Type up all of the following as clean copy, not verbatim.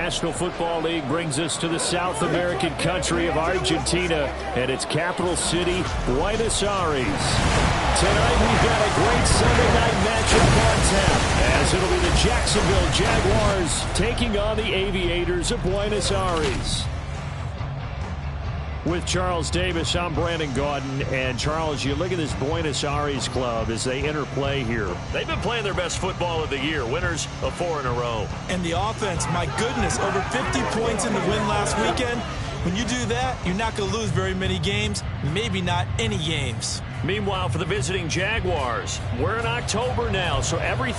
National Football League brings us to the South American country of Argentina and its capital city, Buenos Aires. Tonight we've got a great Sunday night matchup on tap, as it'll be the Jacksonville Jaguars taking on the Aviators of Buenos Aires. With Charles Davis, I'm Brandon Gaudin. And Charles, you look at this Buenos Aires club as they enter play here. They've been playing their best football of the year, winners of 4 in a row. And the offense, my goodness, over 50 points in the win last weekend. When you do that, you're not going to lose very many games, maybe not any games. Meanwhile, for the visiting Jaguars, we're in October now, so everybody.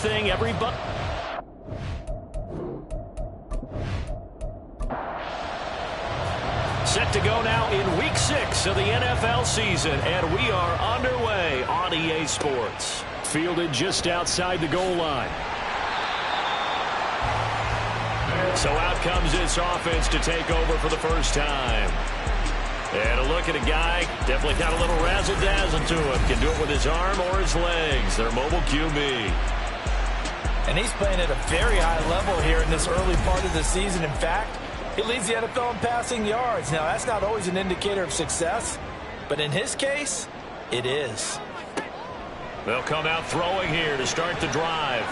Set to go now in Week 6 of the NFL season, and we are underway on EA Sports. Fielded just outside the goal line. So out comes this offense to take over for the first time. And a look at a guy, definitely got a little razzle-dazzle to him. Can do it with his arm or his legs. Their mobile QB. And he's playing at a very high level here in this early part of the season. In fact, he leads the NFL in passing yards. Now, that's not always an indicator of success, but in his case, it is. They'll come out throwing here to start the drive.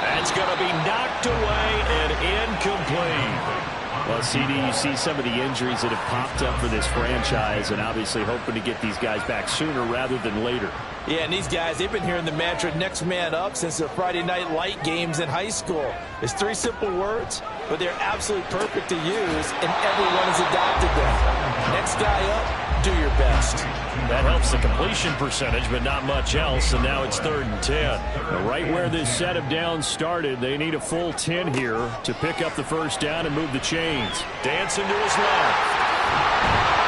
That's going to be knocked away and incomplete. Well, CD, you see some of the injuries that have popped up for this franchise, and obviously hoping to get these guys back sooner rather than later. Yeah, and these guys, they've been hearing the mantra next man up since the Friday night light games in high school. It's 3 simple words, but they're absolutely perfect to use, and everyone has adopted them. Next guy up, do your best. That helps the completion percentage, but not much else, and now it's 3rd and 10. Right where this set of downs started, they need a full 10 here to pick up the first down and move the chains. Dancing to his left.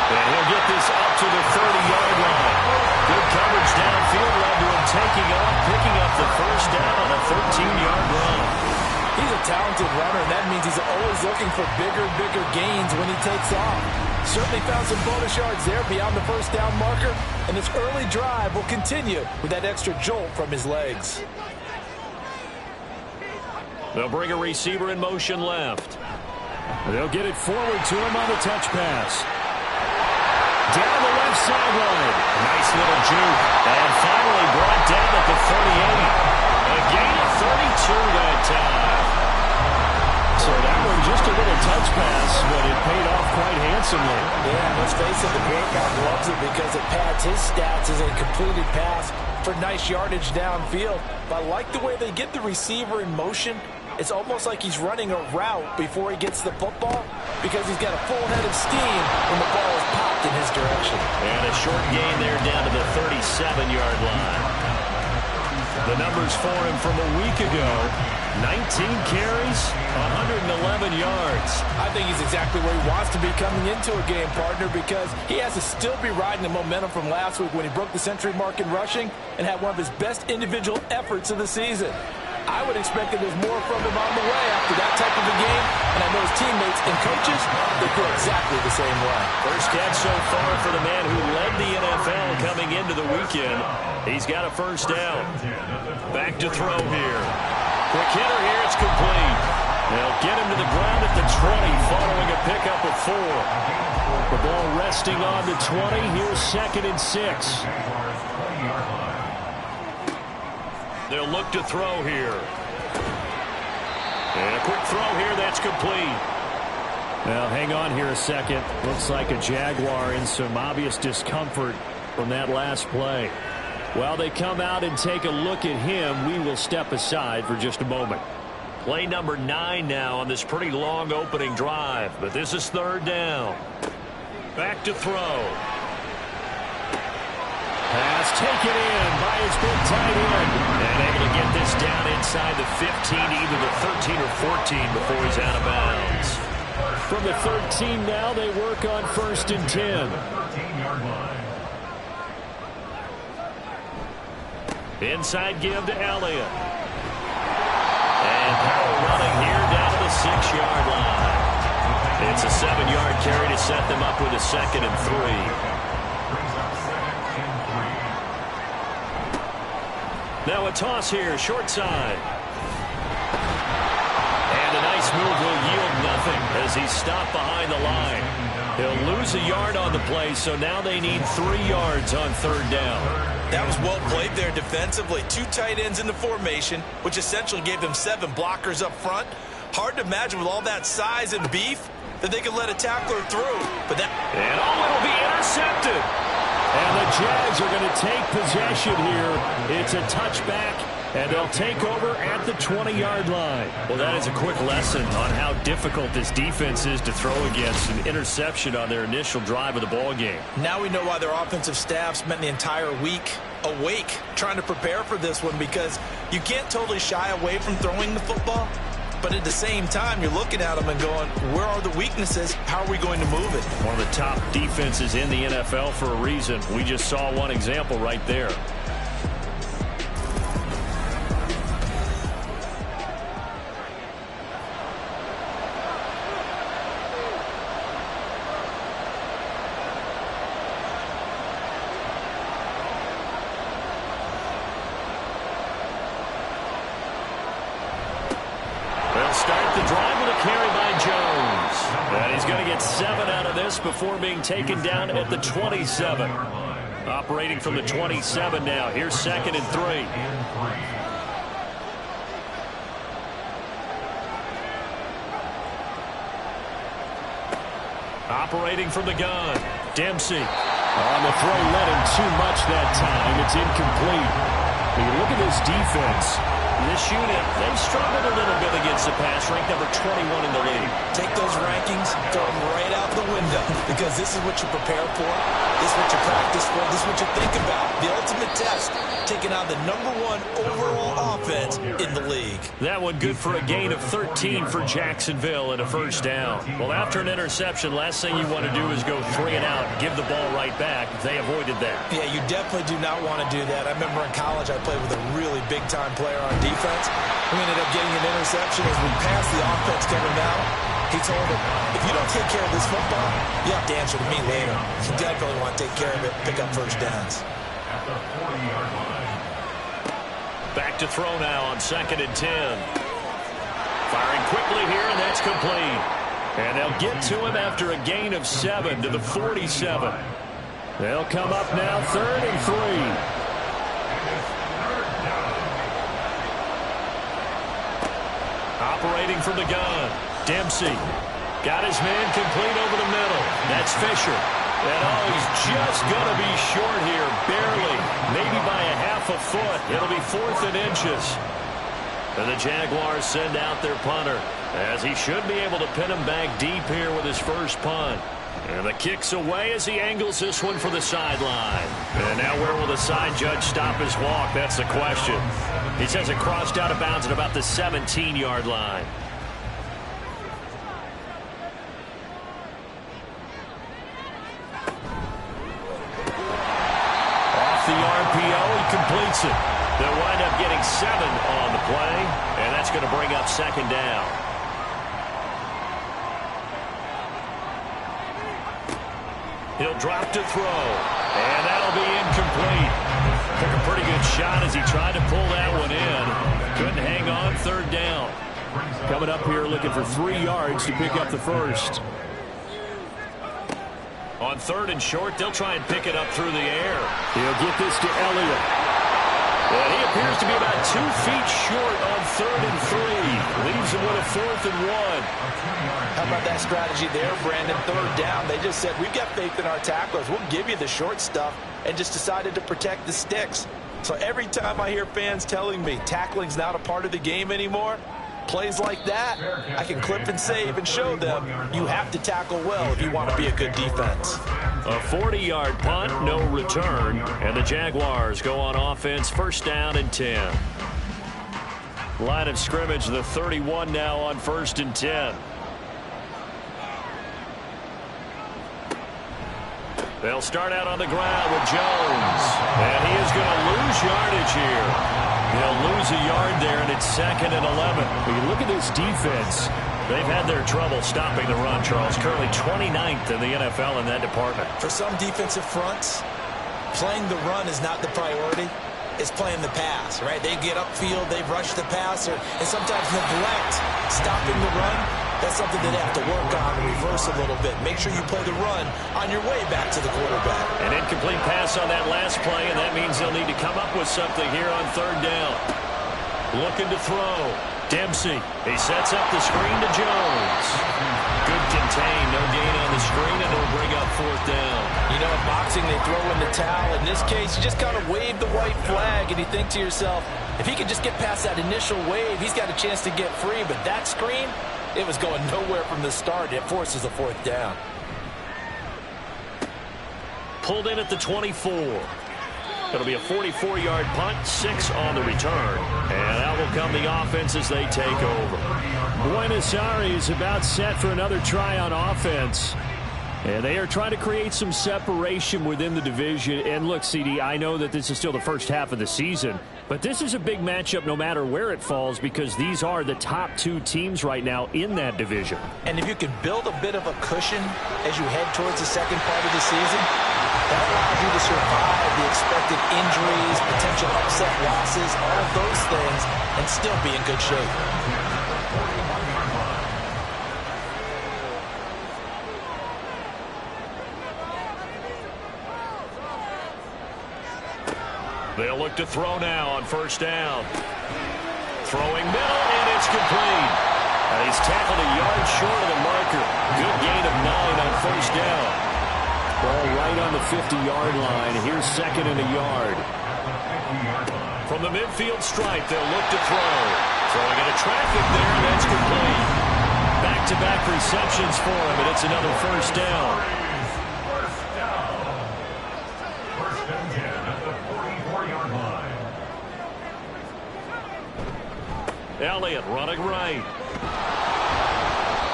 And he'll get this up to the 30-yard line. Good coverage downfield led to him taking off, picking up the first down on a 13-yard run. He's a talented runner, and that means he's always looking for bigger and bigger gains when he takes off. Certainly found some bonus yards there beyond the first down marker, and this early drive will continue with that extra jolt from his legs. They'll bring a receiver in motion left. They'll get it forward to him on the touch pass. Down the left sideline. Nice little juke. And finally brought down at the 38. A gain of 32 that time. So that one just a little touch pass, but it paid off quite handsomely. Yeah, let's face it, the quarterback loves it because it pads his stats as a completed pass for nice yardage downfield. But I like the way they get the receiver in motion. It's almost like he's running a route before he gets the football because he's got a full head of steam when the ball is popped in his direction. And a short gain there down to the 37-yard line. The numbers for him from a week ago, 19 carries, 111 yards. I think he's exactly where he wants to be coming into a game, partner, because he has to still be riding the momentum from last week when he broke the century mark in rushing and had one of his best individual efforts of the season. I would expect that there's more from him on the way after that type of a game, and I know his teammates and coaches, they feel exactly the same way. First catch so far for the man who led the NFL coming into the weekend. He's got a first down. Back to throw here. Quick hitter here, it's complete. They'll get him to the ground at the 20 following a pickup of 4. The ball resting on the 20. Here's 2nd and 6. They'll look to throw here. And a quick throw here, that's complete. Well, hang on here a second. Looks like a Jaguar in some obvious discomfort from that last play. While they come out and take a look at him, we will step aside for just a moment. Play number 9 now on this pretty long opening drive, but this is 3rd down. Back to throw. Pass taken in by his big tight end. And able to get this down inside the 15, either the 13 or 14 before he's out of bounds. From the 13 now, they work on 1st and 10. Inside give to Elliott. And power running here down to the 6-yard line. It's a 7-yard carry to set them up with a 2nd and 3. Now a toss here, short side. And a nice move nothing as he's stopped behind the line. He'll lose a yard on the play, so now they need 3 yards on third down. That was well played there defensively. 2 tight ends in the formation, which essentially gave them 7 blockers up front. Hard to imagine with all that size and beef that they could let a tackler through. But that... And it'll be intercepted. And the Jags are going to take possession here. It's a touchback, and they'll take over at the 20-yard line. Well, that is a quick lesson on how difficult this defense is to throw against. An interception on their initial drive of the ball game. Now we know why their offensive staff spent the entire week awake trying to prepare for this one, because you can't totally shy away from throwing the football. But at the same time, you're looking at them and going, where are the weaknesses? How are we going to move it? One of the top defenses in the NFL for a reason. We just saw one example right there. Before being taken down at the 27. Operating from the 27 now. Here's 2nd and 3. Operating from the gun. Dempsey. On the throw, led him too much that time. It's incomplete. When you look at this defense, this unit, they've struggled a little bit against the pass, ranked number 21 in the league. Take those rankings, throw them right out the window, because this is what you prepare for, this is what you practice for, this is what you think about. The ultimate test, taking out the #1 overall offense in the league. That one good for a gain of 13 for Jacksonville and a first down. Well, after an interception, last thing you want to do is go 3 and out, give the ball right back. They avoided that. Yeah, you definitely do not want to do that. I remember in college I played with a really big-time player on defense. We ended up getting an interception as we passed the offense coming out. He told him, if you don't take care of this football, you have to answer to me later. You definitely want to take care of it, pick up first downs. Back to throw now on 2nd and 10. Firing quickly here, and that's complete. And they'll get to him after a gain of 7 to the 47. They'll come up now 3rd and 3. Operating from the gun. Dempsey got his man complete over the middle. That's Fisher. And he's just going to be short here, barely, maybe by a half a foot. It'll be 4th and inches. And the Jaguars send out their punter, as he should be able to pin him back deep here with his first punt. And the kick's away as he angles this one for the sideline. And now where will the side judge stop his walk? That's the question. He says it crossed out of bounds at about the 17-yard line. Off the RPO, he completes it. They'll wind up getting 7 on the play, and that's going to bring up 2nd down. He'll drop to throw, and that'll be incomplete. Took a pretty good shot as he tried to pull that one in. Couldn't hang on, 3rd down. Coming up here looking for 3 yards to pick up the first. On 3rd and short, they'll try and pick it up through the air. He'll get this to Elliott. And he appears to be about 2 feet short on 3rd and 3. Leaves him with a 4th and 1. How about that strategy there, Brandon? 3rd down. They just said, we've got faith in our tacklers. We'll give you the short stuff, and just decided to protect the sticks. So every time I hear fans telling me tackling's not a part of the game anymore, plays like that, I can clip and save and show them you have to tackle well if you want to be a good defense. A 40-yard punt, no return, and the Jaguars go on offense, 1st down and 10. Line of scrimmage, the 31 now on 1st and 10. They'll start out on the ground with Jones, and he is going to lose yardage here. He'll lose a yard there, and it's 2nd and 11. When you look at this defense, they've had their trouble stopping the run, Charles. Currently 29th in the NFL in that department. For some defensive fronts, playing the run is not the priority. It's playing the pass, right? They get upfield, they rush the passer, and sometimes neglect stopping the run. That's something they'd have to work on and reverse a little bit. Make sure you play the run on your way back to the quarterback. An incomplete pass on that last play, and that means they'll need to come up with something here on third down. Looking to throw. Dempsey. He sets up the screen to Jones. Good contain. No gain on the screen, and it'll bring up fourth down. You know, in boxing, they throw in the towel. In this case, you just kind of wave the white flag, and you think to yourself, if he could just get past that initial wave, he's got a chance to get free. But that screen, it was going nowhere from the start. It forces a fourth down. Pulled in at the 24. It'll be a 44-yard punt, 6 on the return. And out will come the offense as they take over. Buenos Aires about set for another try on offense. And they are trying to create some separation within the division. And look, CD, I know that this is still the first half of the season, but this is a big matchup no matter where it falls because these are the top 2 teams right now in that division. And if you can build a bit of a cushion as you head towards the second part of the season, that allows you to survive the expected injuries, potential upset losses, all of those things, and still be in good shape. They'll look to throw now on first down. Throwing middle, and it's complete. And he's tackled a yard short of the marker. Good gain of 9 on first down. Ball right on the 50-yard line. Here's second and a yard. From the midfield stripe, they'll look to throw. Throwing into traffic there, and that's complete. Back-to-back receptions for him, and it's another first down. Elliott running right.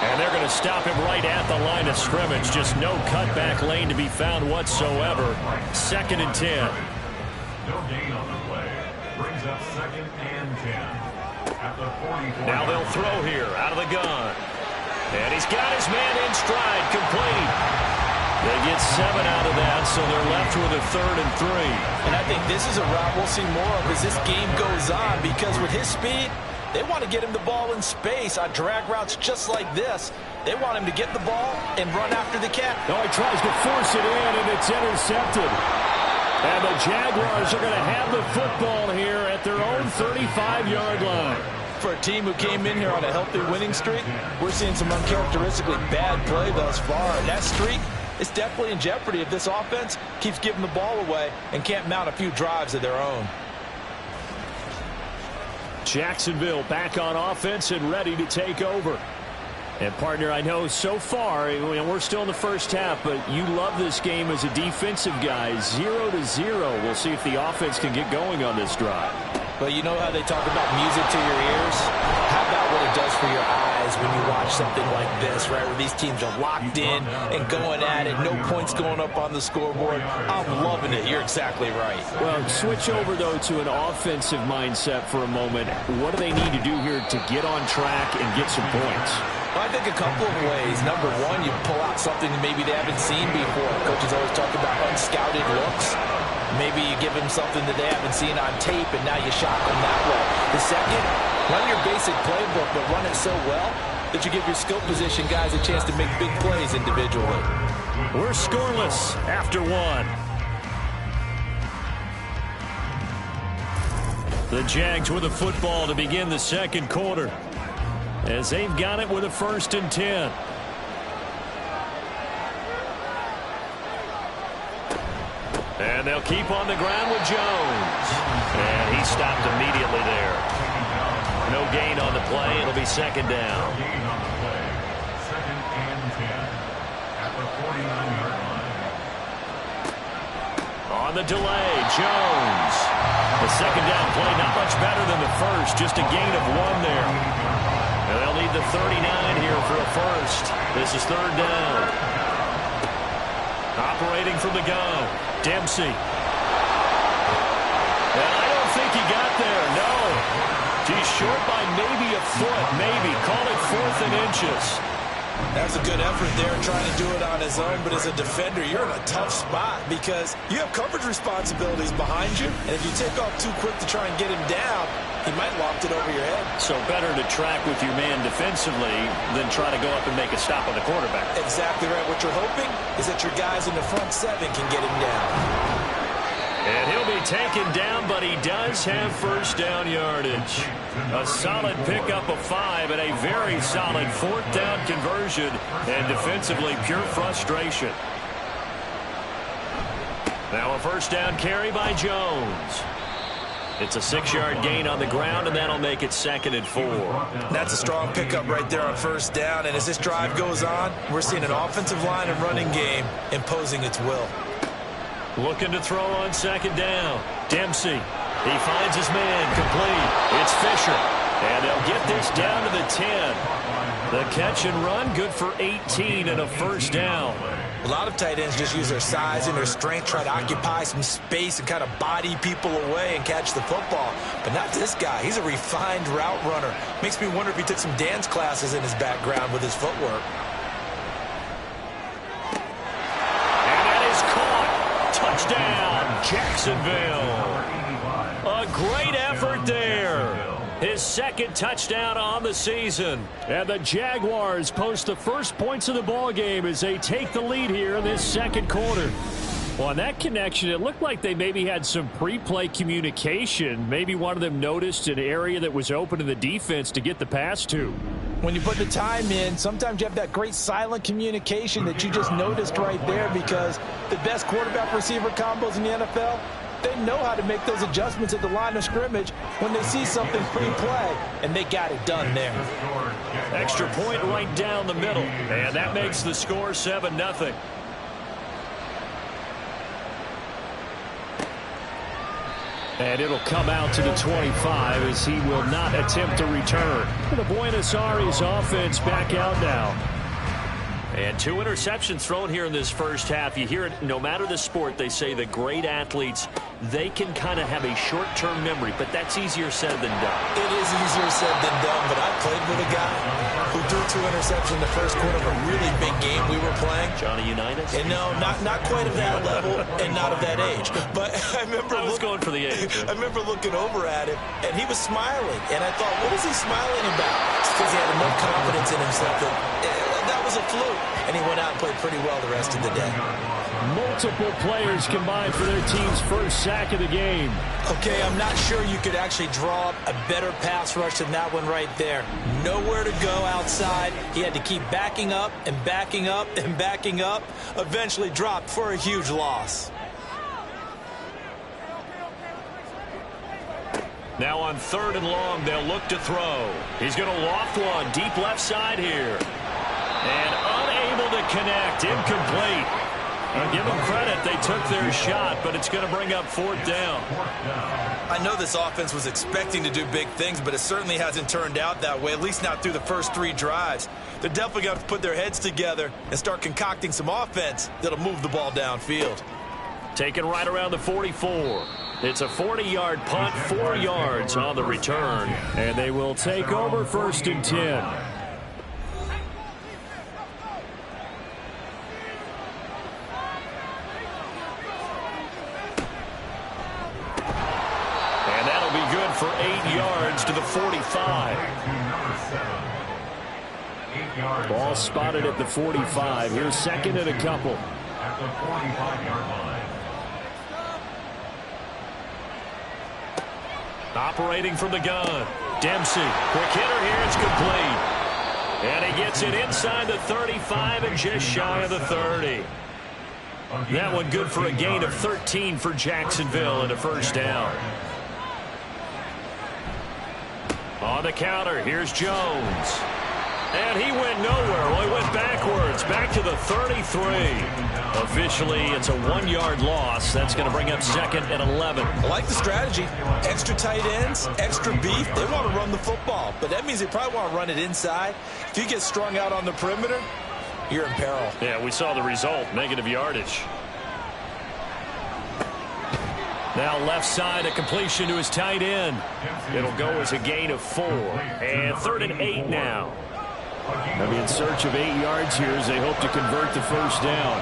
And they're going to stop him right at the line of scrimmage. Just no cutback lane to be found whatsoever. Second and 10. No gain on the play. Brings up second and 10. At the 44. Now they'll throw here out of the gun. And he's got his man in stride, complete. They get 7 out of that, so they're left with a third and 3. And I think this is a route we'll see more of as this game goes on because with his speed, they want to get him the ball in space on drag routes just like this. They want him to get the ball and run after the cat. Oh, he tries to force it in, and it's intercepted. And the Jaguars are going to have the football here at their own 35-yard line. For a team who came in here on a healthy winning streak, we're seeing some uncharacteristically bad play thus far. And that streak is definitely in jeopardy if this offense keeps giving the ball away and can't mount a few drives of their own. Jacksonville back on offense and ready to take over. And, partner, I know so far, we're still in the first half, but you love this game as a defensive guy. 0-0. We'll see if the offense can get going on this drive. Well, you know how they talk about music to your ears? How about what it does for your eyes when you watch something like this, right, where these teams are locked in and going at it, no points going up on the scoreboard? I'm loving it. You're exactly right. Well, switch over, though, to an offensive mindset for a moment. What do they need to do here to get on track and get some points? I think a couple of ways. Number one, you pull out something that maybe they haven't seen before. Coaches always talk about unscouted looks. Maybe you give them something that they haven't seen on tape, and now you shock them that way. The second, run your basic playbook, but run it so well that you give your skill position guys a chance to make big plays individually. We're scoreless after 1. The Jags with the football to begin the second quarter, as they've got it with a 1st and 10. And they'll keep on the ground with Jones. And he stopped immediately there. No gain on the play. It'll be second down. Gain on the play. Second and 10. At the 49-yard line. On the delay, Jones. The second down play not much better than the first. Just a gain of 1 there. And they'll need the 39 here for a first. This is third down. Operating from the gun, Dempsey. And I don't think he got there, no. He's short by maybe a foot, maybe. Call it 4th and inches. That's a good effort there, trying to do it on his own. But as a defender, you're in a tough spot because you have coverage responsibilities behind you. And if you take off too quick to try and get him down, he might loft it over your head. So better to track with your man defensively than try to go up and make a stop on the quarterback. Exactly right. What you're hoping is that your guys in the front seven can get him down. And he'll be taken down, but he does have first down yardage. A solid pickup of 5 and a very solid fourth down conversion. And defensively, pure frustration. Now a first down carry by Jones. It's a 6-yard gain on the ground, and that'll make it 2nd and 4. That's a strong pickup right there on first down. And as this drive goes on, we're seeing an offensive line and running game imposing its will. Looking to throw on 2nd down. Dempsey. He finds his man complete. It's Fisher. And they'll get this down to the 10. The catch and run good for 18 and a first down. A lot of tight ends just use their size and their strength, try to occupy some space and kind of body people away and catch the football. But not this guy. He's a refined route runner. Makes me wonder if he took some dance classes in his background with his footwork. Touchdown, Jacksonville. A great effort there. His 2nd touchdown on the season. And the Jaguars post the first points of the ball game as they take the lead here in this 2nd quarter. Well, on that connection, it looked like they maybe had some pre-play communication. Maybe one of them noticed an area that was open to the defense to get the pass to. When you put the time in, sometimes you have that great silent communication that you just noticed right there, because the best quarterback-receiver combos in the NFL, they know how to make those adjustments at the line of scrimmage when they see something pre-play, and they got it done there. Extra point right down the middle, and that makes the score 7-0. And it'll come out to the 25 as he will not attempt to return. The Buenos Aires offense back out now. And 2 interceptions thrown here in this first half. You hear it, no matter the sport, they say the great athletes, they can kind of have a short-term memory, but that's easier said than done. It is easier said than done, but I played with a guy who threw 2 interceptions in the first quarter of a really big game we were playing. Johnny Unitas? And no, not quite of that level and not of that age. But I remember I was going for the age. I remember looking over at him, and he was smiling. And I thought, what is he smiling about? It's because he had enough confidence in himself that was a fluke. And he went out and played pretty well the rest of the day. Multiple players combined for their team's first sack of the game. Okay, I'm not sure you could actually draw up a better pass rush than that one right there. Nowhere to go outside. He had to keep backing up and backing up and backing up. Eventually dropped for a huge loss. Now on 3rd and long, they'll look to throw. He's going to loft one deep left side here. And unable to connect. Incomplete. Give them credit. They took their shot, but it's going to bring up 4th down. I know this offense was expecting to do big things, but it certainly hasn't turned out that way, at least not through the first 3 drives. They're definitely going to have to put their heads together and start concocting some offense that'll move the ball downfield. Taken right around the 44. It's a 40-yard punt, 4 yards on the return. And they will take over 1st and 10. For 8 yards to the 45. Ball spotted at the 45. Here's 2nd and a couple. At the 45-yard line. Operating from the gun. Dempsey. Quick hitter here. It's complete. And he gets it inside the 35 and just shy of the 30. That one good for a gain of 13 for Jacksonville and a first down. On the counter, here's Jones. And he went nowhere. Well, he went backwards, back to the 33. Officially, it's a 1-yard loss. That's going to bring up 2nd and 11. I like the strategy. Extra tight ends, extra beef. They want to run the football, but that means they probably want to run it inside. If you get strung out on the perimeter, you're in peril. Yeah, we saw the result, negative yardage. Now left side, a completion to his tight end. It'll go as a gain of 4. And 3rd and 8 now. They'll be in search of 8 yards here as they hope to convert the first down.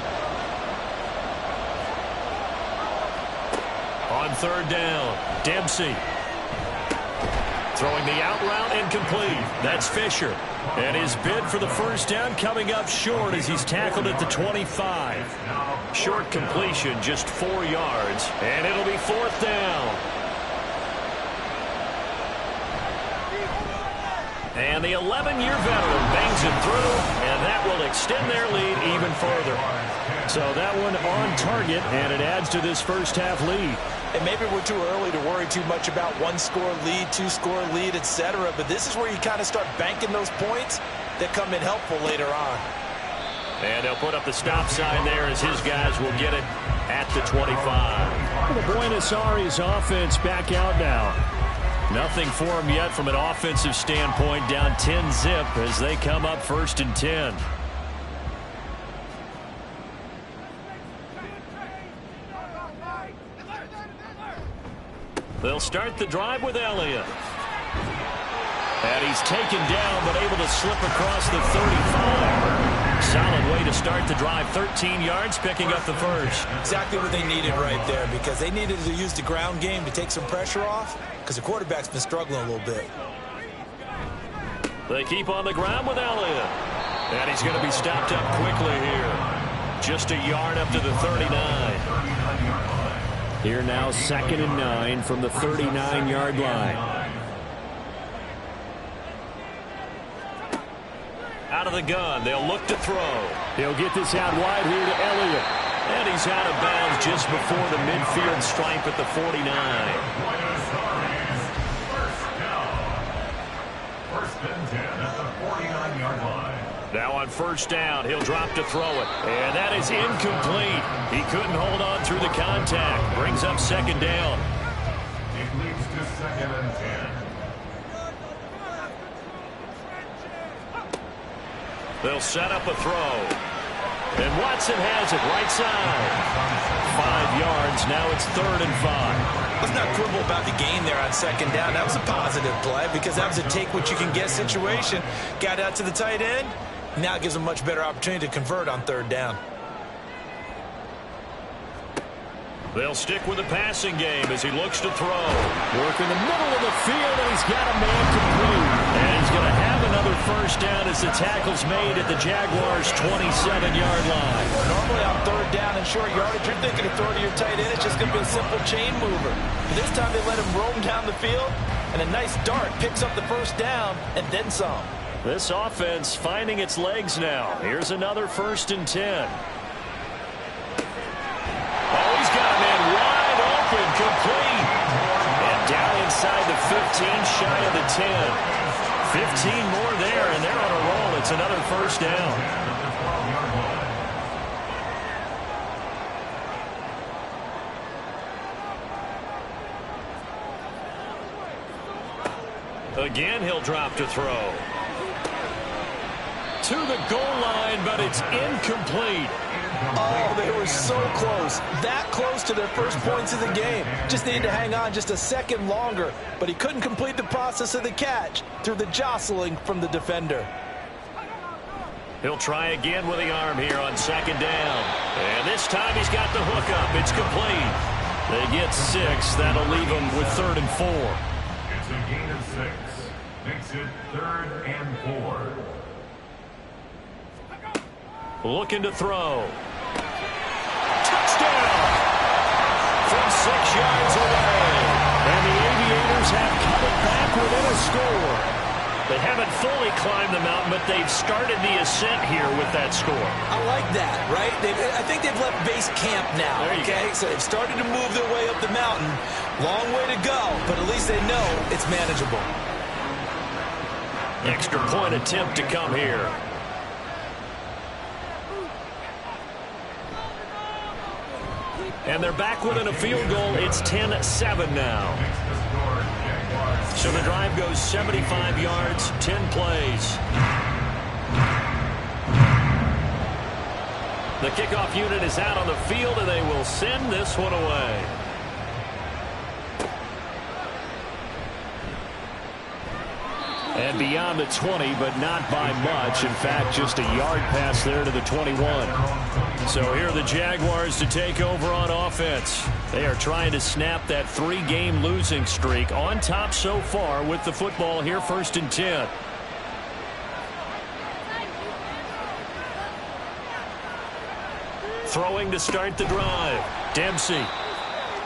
On 3rd down, Dempsey. Throwing the out route incomplete. That's Fisher. And his bid for the first down coming up short as he's tackled at the 25. Short completion, just 4 yards. And it'll be 4th down. And the 11-year veteran bangs it through, and that will extend their lead even further. So that one on target, and it adds to this first half lead. And maybe we're too early to worry too much about 1-score lead, 2-score lead, etc. But this is where you kind of start banking those points that come in helpful later on. And they'll put up the stop sign there as his guys will get it at the 25. The Buenos Aires offense back out now. Nothing for them yet from an offensive standpoint, down 10-zip as they come up 1st and 10. They'll start the drive with Elliott. And he's taken down but able to slip across the 35. Solid way to start the drive. 13 yards, picking up the first. Exactly what they needed right there, because they needed to use the ground game to take some pressure off, because the quarterback's been struggling a little bit. They keep on the ground with Elliott. And he's going to be stopped up quickly here. Just a yard up to the 39. Here now 2nd and 9 from the 39-yard line. Out of the gun, they'll look to throw. He'll get this out wide here to Elliott. And he's out of bounds just before the midfield stripe at the 49. First and 10 at the 49-yard line. Now on 1st down, he'll drop to throw it. And that is incomplete. He couldn't hold on through the contact. Brings up 2nd down. It leads to 2nd and 10. They'll set up a throw. And Watson has it right side. 5 yards. Now it's 3rd and 5. Let's not quibble about the gain there on 2nd down. That was a positive play because that was a take-what-you-can-get situation. Got out to the tight end. Now it gives them a much better opportunity to convert on 3rd down. They'll stick with the passing game as he looks to throw. Work in the middle of the field, and he's got a man complete. And he's going to have another first down as the tackle's made at the Jaguars' 27-yard line. Normally on 3rd down and short yardage, you're thinking to throw to your tight end. It's just going to be a simple chain mover. But this time they let him roam down the field, and a nice dart picks up the first down and then some. This offense finding its legs now. Here's another 1st and 10. Oh, he's got a man wide open, complete. And down inside the 15, shy of the 10. 15 more there, and they're on a roll. It's another 1st down. Again, he'll drop to throw. To the goal line, but it's incomplete. Oh, they were so close. That close to their first points of the game. Just needed to hang on just a second longer, but he couldn't complete the process of the catch through the jostling from the defender. He'll try again with the arm here on 2nd down. And this time he's got the hook up. It's complete. They get 6. That'll leave them with 3rd and 4. It's a gain of 6. Makes it 3rd and 4. Looking to throw. Touchdown! From 6 yards away. And the Aviators have come back within a score. They haven't fully climbed the mountain, but they've started the ascent here with that score. I like that, right? I think they've left base camp now, okay? So they've started to move their way up the mountain. Long way to go, but at least they know it's manageable. Extra point attempt to come here. And they're back within a field goal. It's 10-7 now. So the drive goes 75 yards, 10 plays. The kickoff unit is out on the field, and they will send this one away. And beyond the 20, but not by much. In fact, just a yard pass there to the 21. So here are the Jaguars to take over on offense. They are trying to snap that 3-game losing streak. On top so far with the football here, 1st and 10. Throwing to start the drive. Dempsey.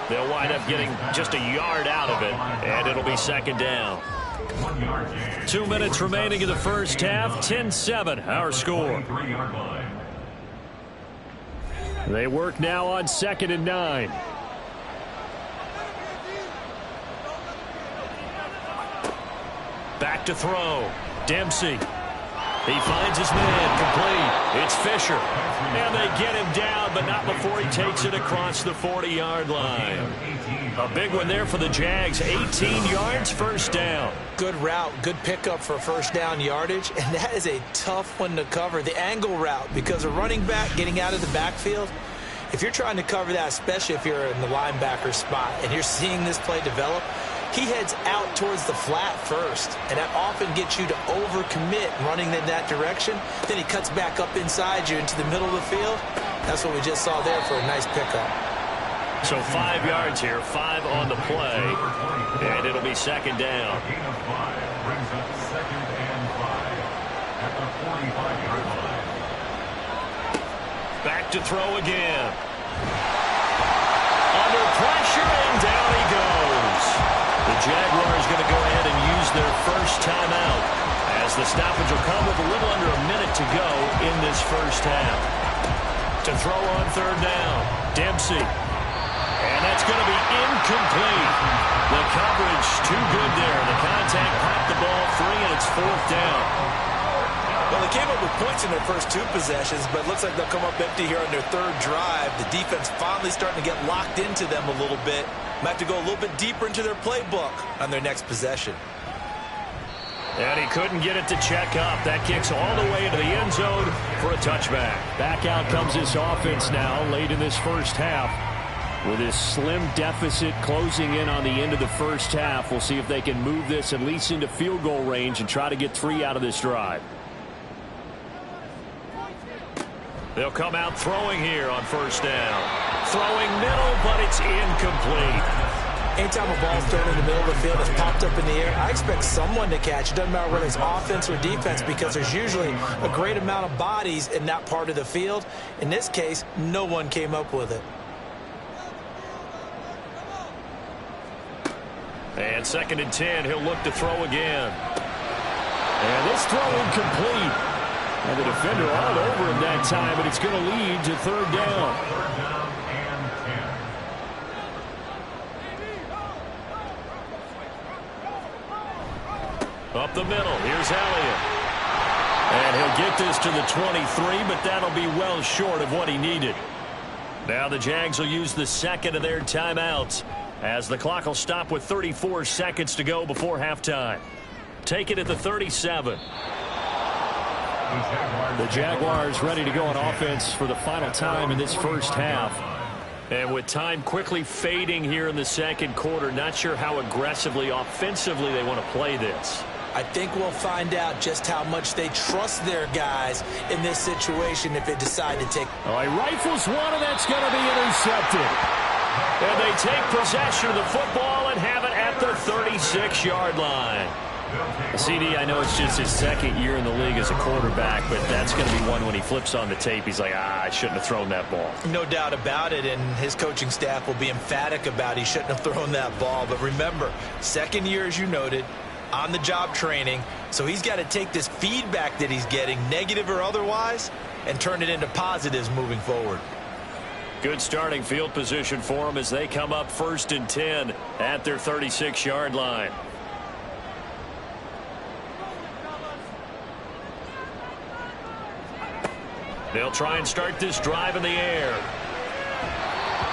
They'll wind up getting just a yard out of it, and it'll be 2nd down. 2 minutes remaining in the first half. 10-7, our score. They work now on 2nd and 9. Back to throw. Dempsey. He finds his man. Complete. It's Fisher. And they get him down, but not before he takes it across the 40-yard line. A big one there for the Jags. 18 yards, 1st down. Good route, good pickup for 1st down yardage, and that is a tough one to cover. The angle route, because a running back getting out of the backfield, if you're trying to cover that, especially if you're in the linebacker spot and you're seeing this play develop, he heads out towards the flat first, and that often gets you to overcommit running in that direction. Then he cuts back up inside you into the middle of the field. That's what we just saw there for a nice pickup. So 5 yards here, 5 on the play, and it'll be 2nd down. Gain of 5 brings up 2nd and 5 at the 45-yard line. Back to throw again. Under pressure, and down he goes. The Jaguars going to go ahead and use their first timeout, as the stoppage will come with a little under a minute to go in this first half. To throw on 3rd down, Dempsey. And that's going to be incomplete. The coverage too good there. The contact popped the ball free, and it's 4th down. Well, they came up with points in their first 2 possessions, but it looks like they'll come up empty here on their 3rd drive. The defense finally starting to get locked into them a little bit. Might have to go a little bit deeper into their playbook on their next possession. And he couldn't get it to check up. That kicks all the way into the end zone for a touchback. Back out comes this offense now late in this first half. With this slim deficit closing in on the end of the first half, we'll see if they can move this at least into field goal range and try to get 3 out of this drive. They'll come out throwing here on 1st down. Throwing middle, but it's incomplete. Anytime a ball's thrown in the middle of the field, it's popped up in the air, I expect someone to catch. It doesn't matter whether it's offense or defense, because there's usually a great amount of bodies in that part of the field. In this case, no one came up with it. And 2nd and 10, he'll look to throw again. And this throw incomplete. And the defender all over him that time, but it's going to lead to 3rd down. 3rd down and 10. Up the middle, here's Elliott. And he'll get this to the 23, but that'll be well short of what he needed. Now the Jags will use the 2nd of their timeouts, as the clock will stop with 34 seconds to go before halftime. Take it at the 37. The Jaguars ready to go on offense for the final time in this first half. And with time quickly fading here in the 2nd quarter, not sure how aggressively, offensively they want to play this. I think we'll find out just how much they trust their guys in this situation if they decide to take. Oh, he rifles one, and that's going to be intercepted. And they take possession of the football and have it at the 36-yard line. CD, I know it's just his 2nd year in the league as a quarterback, but that's going to be one when he flips on the tape, he's like, I shouldn't have thrown that ball. No doubt about it, and his coaching staff will be emphatic about he shouldn't have thrown that ball. But remember, 2nd year, as you noted, on-the-job training, so he's got to take this feedback that he's getting, negative or otherwise, and turn it into positives moving forward. Good starting field position for him as they come up 1st and 10 at their 36-yard line. They'll try and start this drive in the air.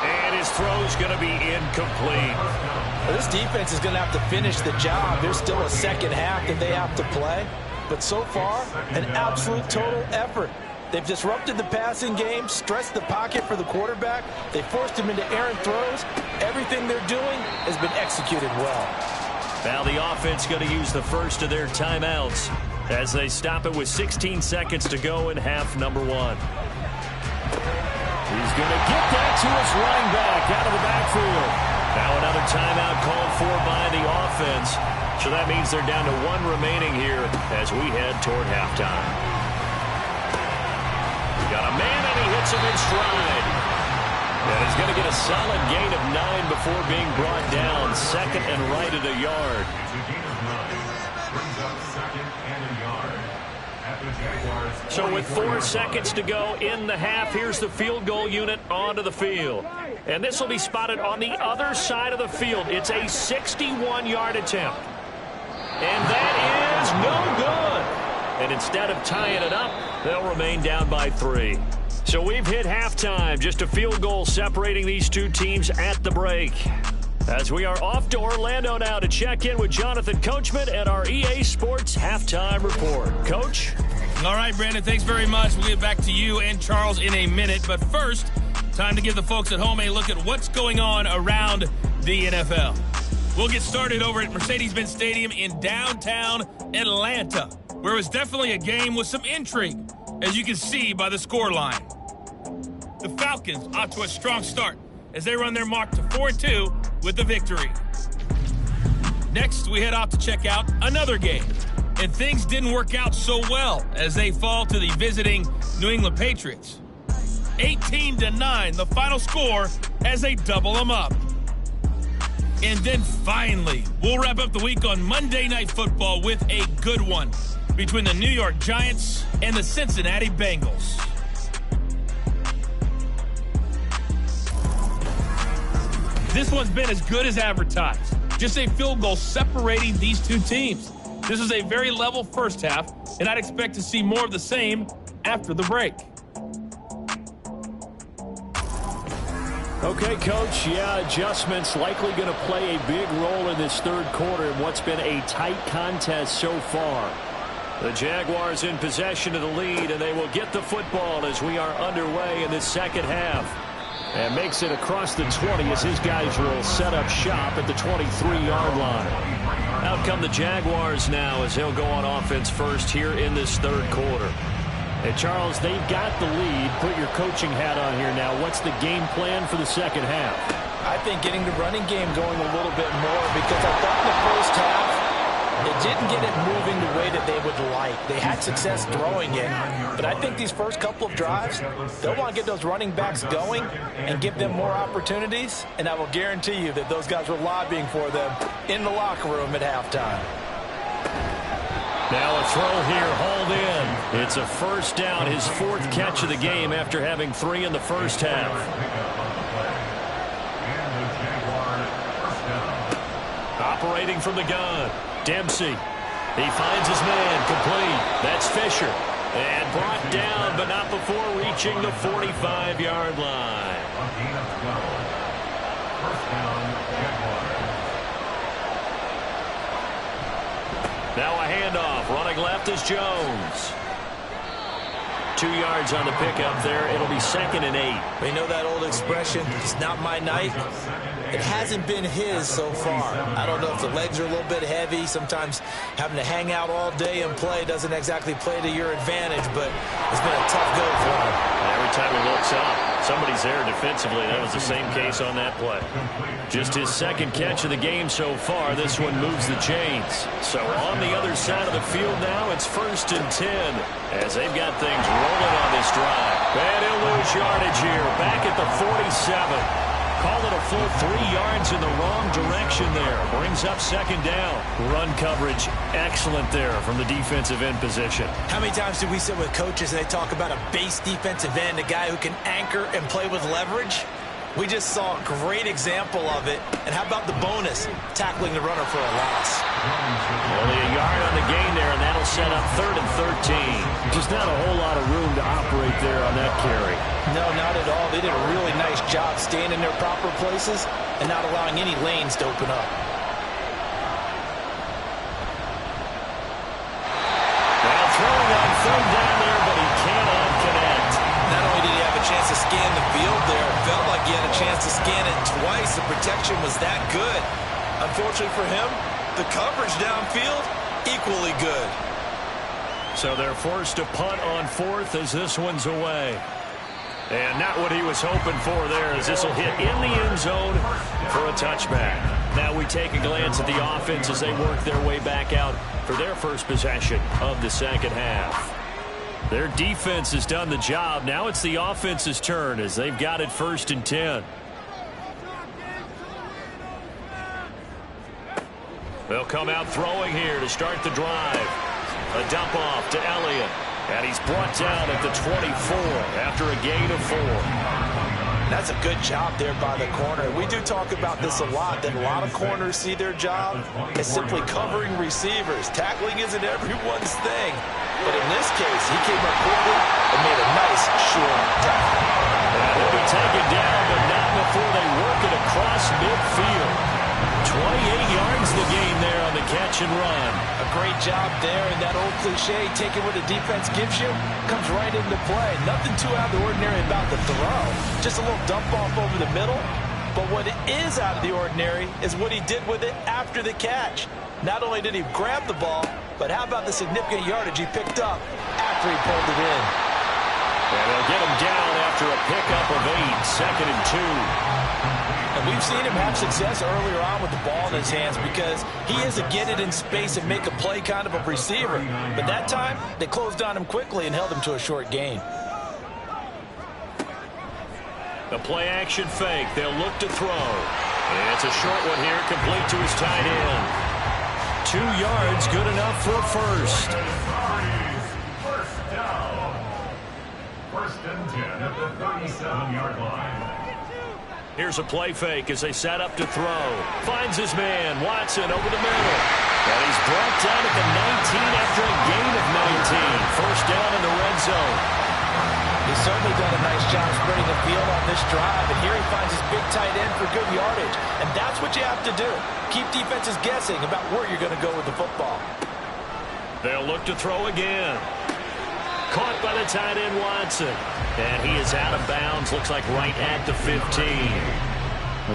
And his throw's going to be incomplete. Well, this defense is going to have to finish the job. There's still a 2nd half that they have to play. But so far, an absolute total effort. They've disrupted the passing game, stressed the pocket for the quarterback. They forced him into errant throws. Everything they're doing has been executed well. Now the offense going to use the first of their timeouts as they stop it with 16 seconds to go in half number 1. He's going to get that to his running back out of the backfield. Now another timeout called for by the offense. So that means they're down to 1 remaining here as we head toward halftime. Got a man, and he hits him in stride. And he's going to get a solid gain of 9 before being brought down. Second and right at a yard. So with 4 seconds to go in the half, here's the field goal unit onto the field. And this will be spotted on the other side of the field. It's a 61-yard attempt. And that is no good. And instead of tying it up, they'll remain down by 3. So we've hit halftime. Just a field goal separating these two teams at the break. As we are off to Orlando now to check in with Jonathan Coachman and our EA Sports Halftime Report. Coach? All right, Brandon, thanks very much. We'll get back to you and Charles in a minute. But first, time to give the folks at home a look at what's going on around the NFL. We'll get started over at Mercedes-Benz Stadium in downtown Atlanta, where it was definitely a game with some intrigue, as you can see by the scoreline. The Falcons off to a strong start as they run their mark to 4-2 with the victory. Next, we head off to check out another game. And things didn't work out so well as they fall to the visiting New England Patriots. 18-9, the final score as they double them up. And then finally, we'll wrap up the week on Monday Night Football with a good one between the New York Giants and the Cincinnati Bengals. This one's been as good as advertised. Just a field goal separating these two teams. This is a very level first half, and I'd expect to see more of the same after the break. Okay, Coach, adjustments likely going to play a big role in this third quarter in what's been a tight contest so far. The Jaguars in possession of the lead, and they will get the football as we are underway in this second half. And makes it across the 20 as his guys will set up shop at the 23-yard line. Out come the Jaguars now as they'll go on offense first here in this third quarter. Hey, Charles, they've got the lead. Put your coaching hat on here now. What's the game plan for the second half? I think getting the running game going a little bit more, because I thought in the first half it didn't get it moving the way that they would like. They had success throwing it, but I think these first couple of drives, they'll want to get those running backs going and give them more opportunities, and I will guarantee you that those guys were lobbying for them in the locker room at halftime. Now a throw here, hauled in. It's a first down, his 4th catch of the game after having 3 in the first half. Operating from the gun, Dempsey. He finds his man, complete. That's Fisher. And brought down, but not before reaching the 45-yard line. Now a handoff. Running left is Jones. 2 yards on the pickup there. It'll be 2nd and 8. We know that old expression, it's not my night. It hasn't been his so far. I don't know if the legs are a little bit heavy. Sometimes having to hang out all day and play doesn't exactly play to your advantage, but it's been a tough go for him. Every time he looks up, somebody's there defensively. That was the same case on that play. Just his 2nd catch of the game so far. This one moves the chains. So on the other side of the field now, it's 1st and 10 as they've got things rolling on this drive. And he'll lose yardage here. Back at the 47. Call it a full 3 yards in the wrong direction there. Brings up 2nd down. Run coverage excellent there from the defensive end position. How many times do we sit with coaches and they talk about a base defensive end, a guy who can anchor and play with leverage? We just saw a great example of it. And how about the bonus, tackling the runner for a loss? Only a yard on the gain there, and that'll set up 3rd and 13. Just not a whole lot of room to operate there on that carry. No, not at all. They did a really nice job staying in their proper places and not allowing any lanes to open up. Now throwing on 3rd down there, but he cannot connect. Not only did he have a chance to scan the field there, it felt like he had a chance to scan it twice. The protection was that good. Unfortunately for him, The coverage downfield, equally good. So they're forced to punt on fourth as this one's away. And not what he was hoping for there, as this will hit in the end zone for a touchback. Now we take a glance at the offense as they work their way back out for their first possession of the second half. Their defense has done the job. Now it's the offense's turn as they've got it 1st and 10. They'll come out throwing here to start the drive. A dump off to Elliott. And he's brought down at the 24 after a gain of 4. That's a good job there by the corner. We do talk about this a lot, that a lot of corners see their job as simply covering receivers. Tackling isn't everyone's thing. But in this case, he came up quickly and made a nice, short tackle. They'll be taken down, but not before they work it across midfield. 28 yards the gain there on the catch and run. A great job there, and that old cliche, taking what the defense gives you, comes right into play. Nothing too out of the ordinary about the throw. Just a little dump off over the middle. But what is out of the ordinary is what he did with it after the catch. Not only did he grab the ball, but how about the significant yardage he picked up after he pulled it in. And they'll get him down after a pickup of 8, 2nd and 2. And we've seen him have success earlier on with the ball in his hands because he is a get it in space and make a play kind of a receiver. But that time, they closed on him quickly and held him to a short gain. The play action fake. They'll look to throw. And it's a short one here, complete to his tight end. 2 yards, good enough for a first. First down. 1st and 10 at the 37-yard line. Here's a play fake as they set up to throw. Finds his man, Watson, over the middle. And he's brought down at the 19 after a gain of 19. First down in the red zone. He's certainly done a nice job spreading the field on this drive. And here he finds his big tight end for good yardage. And that's what you have to do. Keep defenses guessing about where you're going to go with the football. They'll look to throw again. Caught by the tight end, Watson. And he is out of bounds, looks like right at the 15.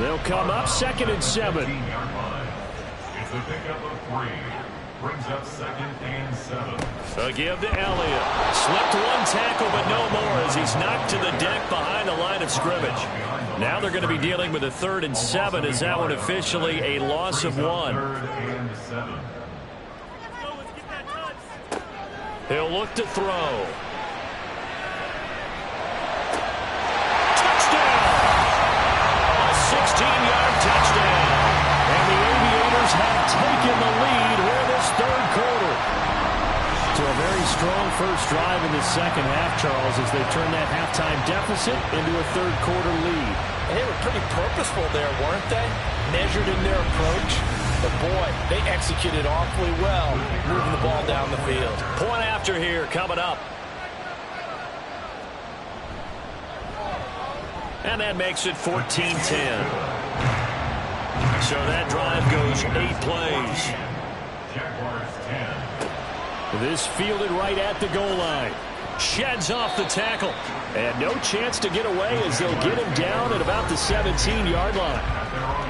They'll come up 2nd and 7. It's a pickup of 3. Brings up 2nd and 7. A give to Elliott. Slipped one tackle, but no more as he's knocked to the deck behind the line of scrimmage. Now they're going to be dealing with a 3rd and 7 as that one officially a loss of 1. 3rd and 7. He'll look to throw. A 16-yard touchdown. And the Aviators have taken the lead here this 3rd quarter. So a very strong first drive in the second half, Charles, as they turn that halftime deficit into a 3rd quarter lead. And they were pretty purposeful there, weren't they? Measured in their approach. But boy, they executed awfully well, moving the ball down the field. Point after here coming up. And that makes it 14-10. So that drive goes 8 plays. Jaguars 10. This fielded right at the goal line. Sheds off the tackle. And no chance to get away as they'll get him down at about the 17-yard line.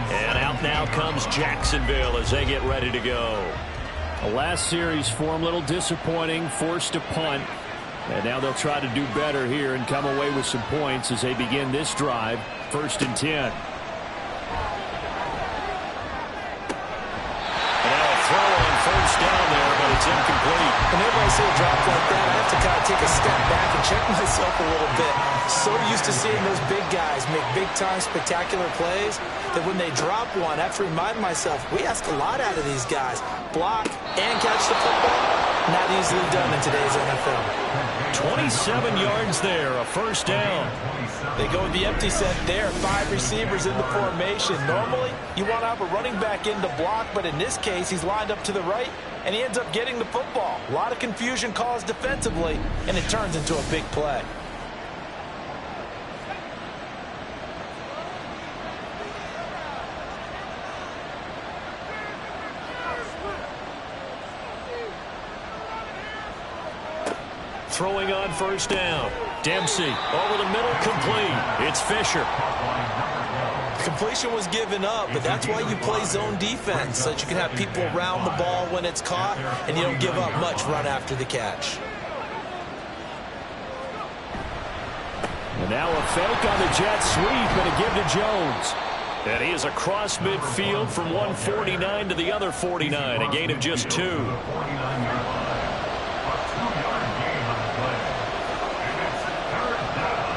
And out now comes Jacksonville as they get ready to go. The last series for him, a little disappointing, forced to punt. And now they'll try to do better here and come away with some points as they begin this drive, 1st and 10. And now a throw on 1st down there, but it's incomplete. Whenever I see a drop like that, I have to kind of take a step back and check myself a little bit. So used to seeing those big guys make big-time spectacular plays that when they drop one, I have to remind myself, we ask a lot out of these guys. Block and catch the football, not easily done in today's NFL. 27 yards there, a 1st down. They go with the empty set there, 5 receivers in the formation. Normally, you want to have a running back in the block, but in this case, he's lined up to the right, and he ends up getting the football. A lot of confusion caused defensively, and it turns into a big play. Throwing on 1st down. Dempsey over the middle, complete. It's Fisher. completion was given up, but that's why you play zone defense, so that you can have people around the ball when it's caught, and you don't give up much run after the catch. And now a fake on the jet sweep and a give to Jones. And he is across midfield from 149 to the other 49, a gain of just 2. 49-yard line. A 2-yard gain on the play. And it's 3rd down.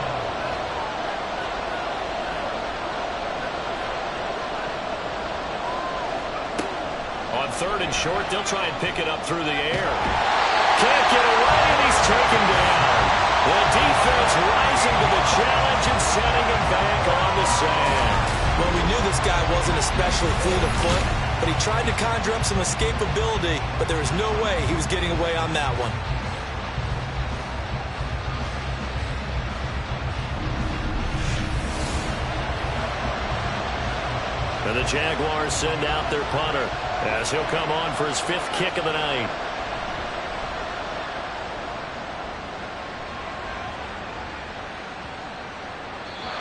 On 3rd and short, they'll try and pick it up through the air. Can't get away, and he's taken down. The defense rising to the challenge and sending him back on the sand. Well, we knew this guy wasn't especially fleet of foot, but he tried to conjure up some escapability, but there was no way he was getting away on that one. And the Jaguars send out their punter as he'll come on for his 5th kick of the night.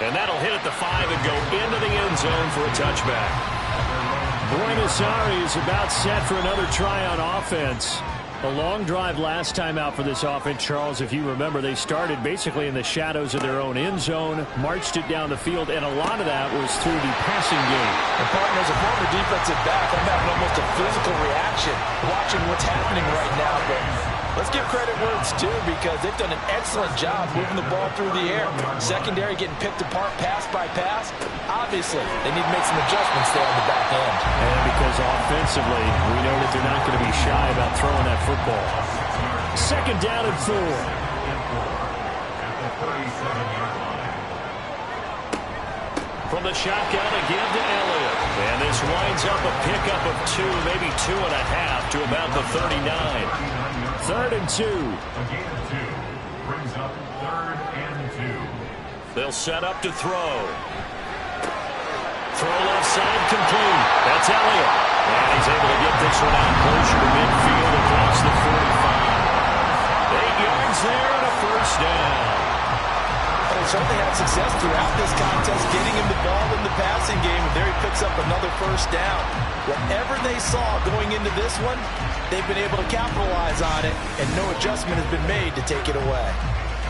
And that'll hit at the 5 and go into the end zone for a touchback. Buenos Aires about set for another try on offense. A long drive last time out for this offense, Charles. If you remember, they started basically in the shadows of their own end zone, marched it down the field, and a lot of that was through the passing game. And partner, as a former defensive back, I'm having almost a physical reaction watching what's happening right now. But let's give credit where it's due, because they've done an excellent job moving the ball through the air. Secondary getting picked apart pass by pass. Obviously, they need to make some adjustments there on the back end. And because offensively, we know that they're not going to be shy about throwing that football. 2nd down and 4. At the 37-yard line. From the shotgun, a give to Elliott. And this winds up a pickup of 2, maybe 2.5 to about the 39. 3rd and 2. A gain of 2 brings up 3rd and 2. They'll set up to throw. Throw left side, complete. That's Elliott. And he's able to get this one out closer to midfield across the 45. 8 yards there and a 1st down. They certainly had success throughout this contest, getting him the ball in the passing game, and there he picks up another 1st down. Whatever they saw going into this one, they've been able to capitalize on it, and no adjustment has been made to take it away.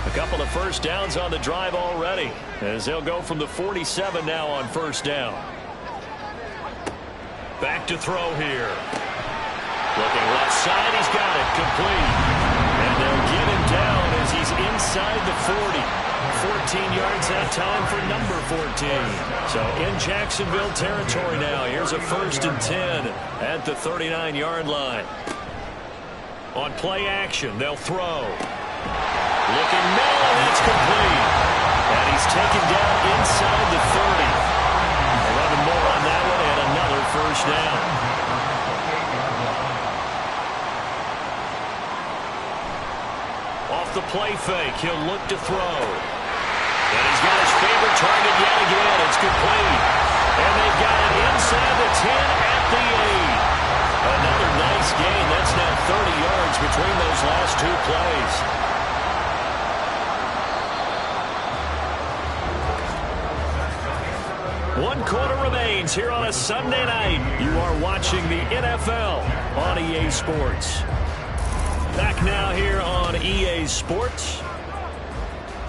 A couple of 1st downs on the drive already, as they'll go from the 47 now on 1st down. Back to throw here. Looking left side, he's got it, complete. And they'll get him down as he's inside the 40. 14 yards that time for number 14. So in Jacksonville territory now. Here's a 1st and 10 at the 39-yard line. On play action, they'll throw. Looking middle, and that's complete. And he's taken down inside the 30. 11 more on that one, and another 1st down. Off the play fake, he'll look to throw. And he's got his favorite target yet again. It's complete. And they've got it inside the 10 at the 8. Another nice gain. That's now 30 yards between those last 2 plays. One quarter remains here on a Sunday night. You are watching the NFL on EA Sports. Back now here on EA Sports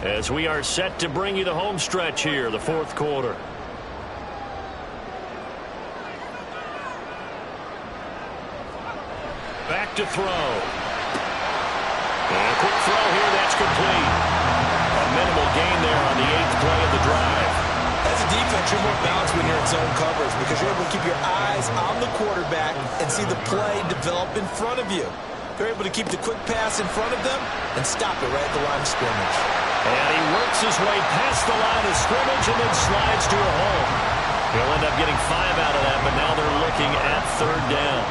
as we are set to bring you the home stretch here, the 4th quarter. Back to throw. And a quick throw here, that's complete. A minimal gain there on the 8th play of the drive. As a defense, you're more balanced when you're in zone coverage because you're able to keep your eyes on the quarterback and see the play develop in front of you. They're able to keep the quick pass in front of them and stop it right at the line of scrimmage. And he works his way past the line of scrimmage and then slides to a hole. He'll end up getting 5 out of that, but now they're looking at 3rd down.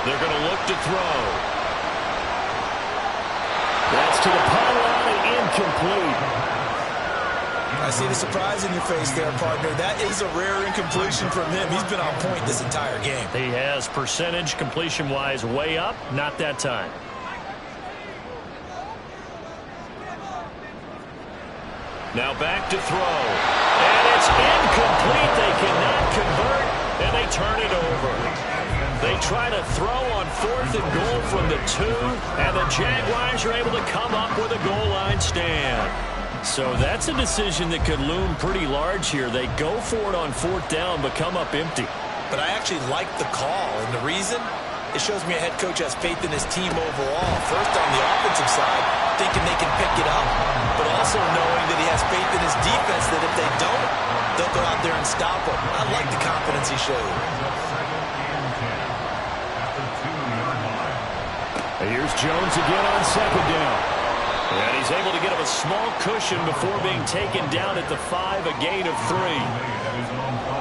They're going to look to throw. That's to the pylon and incomplete. I see the surprise in your face there, partner. That is a rare incompletion from him. He's been on point this entire game. He has percentage completion-wise way up, not that time. Now back to throw. And it's incomplete. They cannot convert, and they turn it over. They try to throw on 4th and goal from the 2, and the Jaguars are able to come up with a goal line stand. So that's a decision that could loom pretty large here. They go for it on 4th down, but come up empty. But I actually like the call, and the reason? It shows me a head coach has faith in his team overall. First on the offensive side, thinking they can pick it up, but also knowing that he has faith in his defense that if they don't, they'll go out there and stop him. I like the confidence he showed. Here's Jones again on 2nd down. And he's able to get him a small cushion before being taken down at the 5, a gain of 3.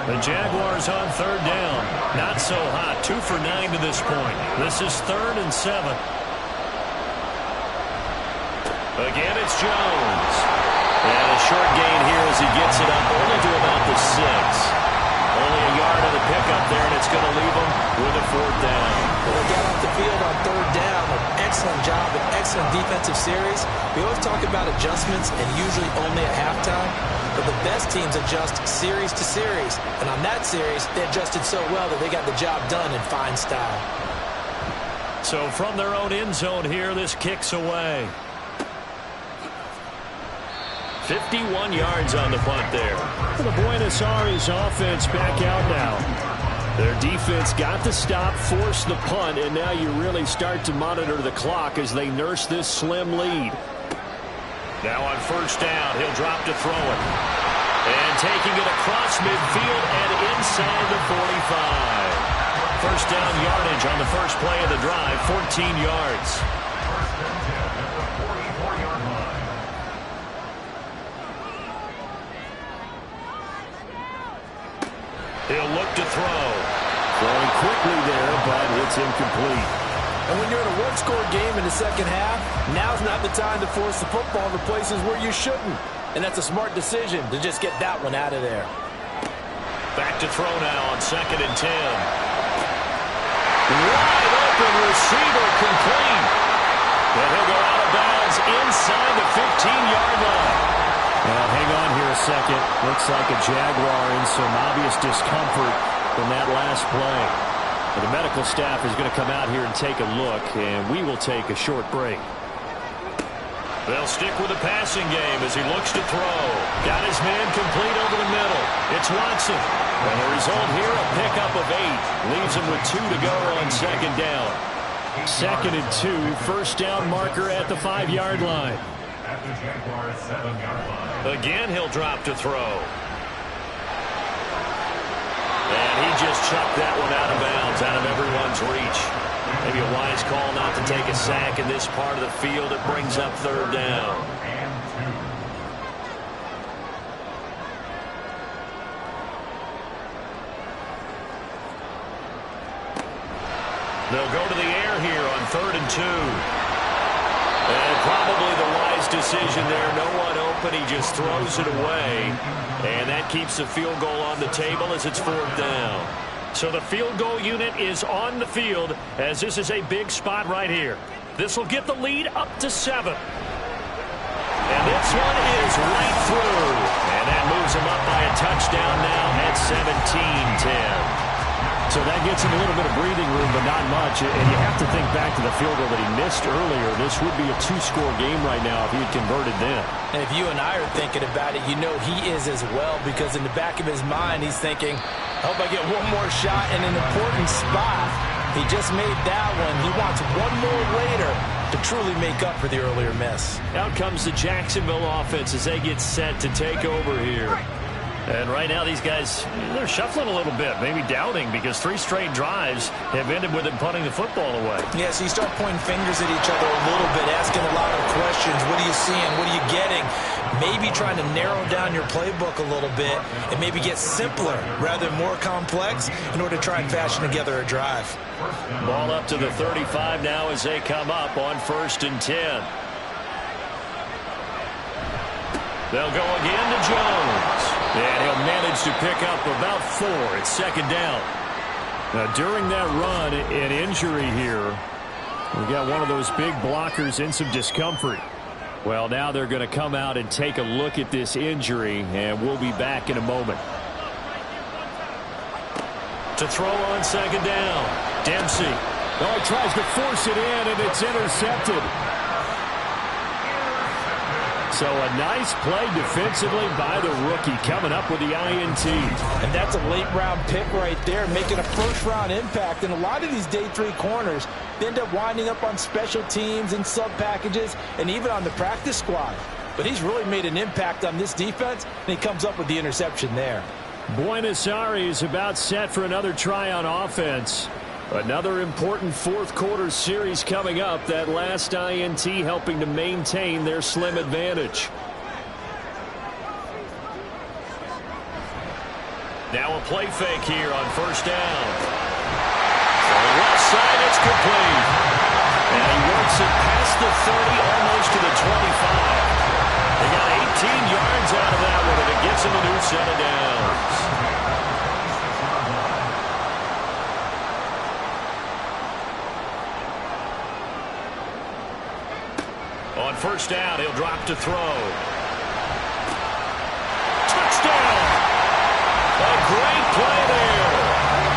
The Jaguars on 3rd down. Not so hot. 2 for 9 to this point. This is 3rd and 7. Again, it's Jones. And a short gain here as he gets it up only to about the 6. Only a yard of the pickup there, and it's going to leave him with a 4th down. Well, they got off the field on 3rd down. An excellent job, an excellent defensive series. We always talk about adjustments, and usually only at halftime. But the best teams adjust series to series. And on that series, they adjusted so well that they got the job done in fine style. So from their own end zone here, this kicks away. 51 yards on the punt there. The Buenos Aires offense back out now. Their defense got the stop, forced the punt, and now you really start to monitor the clock as they nurse this slim lead. Now on 1st down, he'll drop to throw it. And taking it across midfield and inside the 45. 1st down yardage on the first play of the drive, 14 yards. He'll look to throw. Throwing quickly there, but it's incomplete. And when you're in a one-score game in the second half, now's not the time to force the football to places where you shouldn't. And that's a smart decision to just get that one out of there. Back to throw now on 2nd and 10. Wide open receiver complete. And he'll go out of bounds inside the 15-yard line. Well, hang on here a second. Looks like a Jaguar in some obvious discomfort from that last play. But the medical staff is going to come out here and take a look, and we will take a short break. They'll stick with the passing game as he looks to throw. Got his man complete over the middle. It's Watson. And the result here, a pickup of 8. Leaves him with 2 to go on 2nd down. 2nd and 2, 1st down marker at the 5-yard line. At the Jaguars 7-yard line. Again, he'll drop to throw. And he just chucked that one out of bounds, out of everyone's reach. Maybe a wise call not to take a sack in this part of the field. It brings up 3rd down. They'll go to the air here on 3rd and 2. And probably the wise decision there. No one open. He just throws it away. And that keeps the field goal on the table as it's 4th down. So the field goal unit is on the field as this is a big spot right here. This will get the lead up to 7. And this one is right through. And that moves him up by a touchdown now at 17-10. So that gets him a little bit of breathing room, but not much. And you have to think back to the field goal that he missed earlier. This would be a 2-score game right now if he had converted then. And if you and I are thinking about it, you know he is as well, because in the back of his mind, he's thinking, I hope I get one more shot in an important spot. He just made that one. He wants one more later to truly make up for the earlier miss. Out comes the Jacksonville offense as they get set to take over here. And right now these guys, they're shuffling a little bit, maybe doubting, because 3 straight drives have ended with them punting the football away. Yeah, so you start pointing fingers at each other a little bit, asking a lot of questions. What are you seeing? What are you getting? Maybe trying to narrow down your playbook a little bit and maybe get simpler rather than more complex in order to try and fashion together a drive. Ball up to the 35 now as they come up on 1st and 10. They'll go again to Jones. And he'll manage to pick up about 4. It's 2nd down. Now, during that run, an injury here. We got one of those big blockers in some discomfort. Well, now they're going to come out and take a look at this injury, and we'll be back in a moment. To throw on second down, Dempsey. Oh, he tries to force it in, and it's intercepted. So a nice play defensively by the rookie, coming up with the INT. And that's a late-round pick right there, making a first-round impact. And a lot of these day 3 corners, they end up winding up on special teams and sub-packages and even on the practice squad. But he's really made an impact on this defense, and he comes up with the interception there. Buenos Aires about set for another try on offense. Another important fourth-quarter series coming up. That last INT helping to maintain their slim advantage. Now a play fake here on first down. On the left side, it's complete. And he works it past the 30, almost to the 25. They got 18 yards out of that one, and it gets him a new set of downs. On first down, he'll drop to throw. Touchdown! A great play there.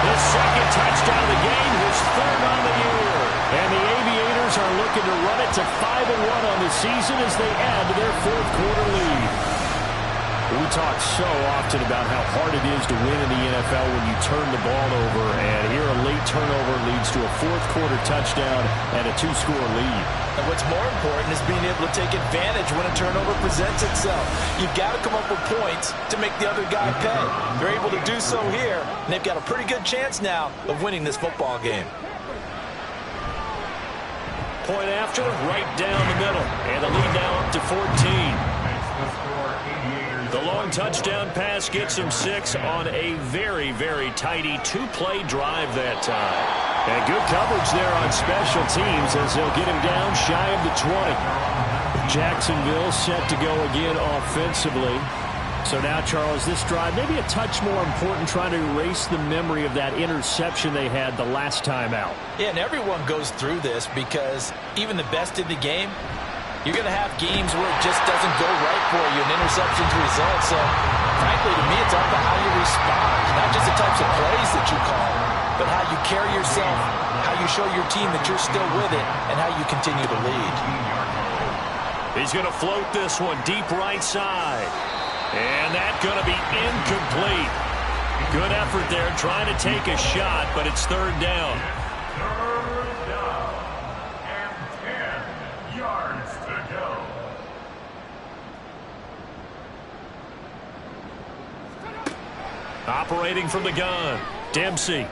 His second touchdown of the game, his third on the year. And the Aviators are looking to run it to 5-1 on the season as they add to their fourth-quarter lead. We talk so often about how hard it is to win in the NFL when you turn the ball over, and here a late turnover leads to a fourth-quarter touchdown and a 2-score lead. And what's more important is being able to take advantage when a turnover presents itself. You've got to come up with points to make the other guy pay. They're able to do so here, and they've got a pretty good chance now of winning this football game. Point after, right down the middle, and the lead now up to 14. The long touchdown pass gets him 6 on a very, very tidy 2-play drive that time. And good coverage there on special teams as they'll get him down shy of the 20. Jacksonville set to go again offensively. So now, Charles, this drive maybe a touch more important, trying to erase the memory of that interception they had the last time out. Yeah, and everyone goes through this because even the best in the game, you're going to have games where it just doesn't go right for you, and interceptions result. So, frankly, to me, it's all about how you respond. Not just the types of plays that you call, but how you carry yourself, how you show your team that you're still with it, and how you continue to lead. He's going to float this one deep right side. And that's going to be incomplete. Good effort there, trying to take a shot, but it's third down. Third down and 10 yards to go. Operating from the gun, Dempsey.